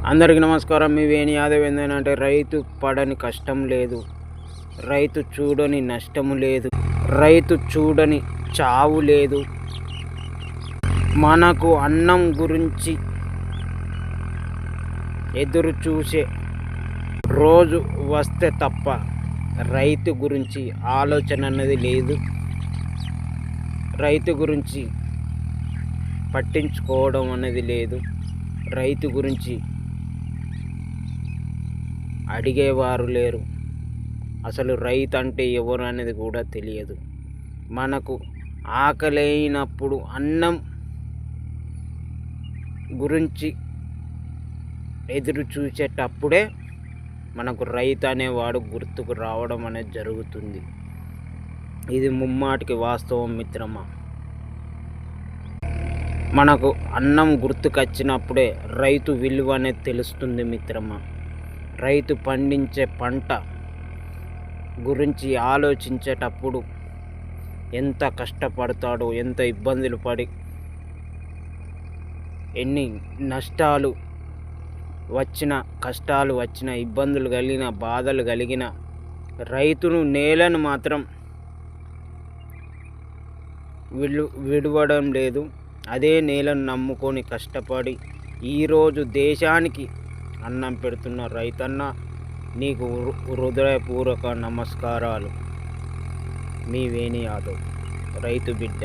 అందరికీ నమస్కారం. మీ వేణి యాదవ్. ఏంటంటే రైతు పడని కష్టం లేదు, రైతు చూడని నష్టము లేదు, రైతు చూడని చావు లేదు. మనకు అన్నం గురించి ఎదురు చూసే రోజు వస్తే తప్ప రైతు గురించి ఆలోచన అన్నది లేదు. రైతు గురించి పట్టించుకోవడం అనేది లేదు. రైతు గురించి అడిగేవారు లేరు. అసలు రైతు అంటే ఎవరు అనేది కూడా తెలియదు. మనకు ఆకలైనప్పుడు అన్నం గురించి ఎదురు చూసేటప్పుడే మనకు రైతు అనేవాడు గుర్తుకు రావడం అనేది జరుగుతుంది. ఇది ముమ్మాటికి వాస్తవం మిత్రమా. మనకు అన్నం గుర్తుకొచ్చినప్పుడే రైతు విలువ అనేది తెలుస్తుంది మిత్రమా. రైతు పండించే పంట గురించి ఆలోచించేటప్పుడు ఎంత కష్టపడతాడో, ఎంత ఇబ్బందులు పడి, ఎన్ని నష్టాలు వచ్చిన, కష్టాలు వచ్చిన, ఇబ్బందులు కలిగిన, బాధలు కలిగిన రైతును, నేలను మాత్రం విడవడం లేదు. అదే నేలను నమ్ముకొని కష్టపడి ఈరోజు దేశానికి అన్నం పెడుతున్న రైతన్న, నీకు హృదయపూర్వక నమస్కారాలు. మీ వేణి యాదవ్, రైతు బిడ్డ.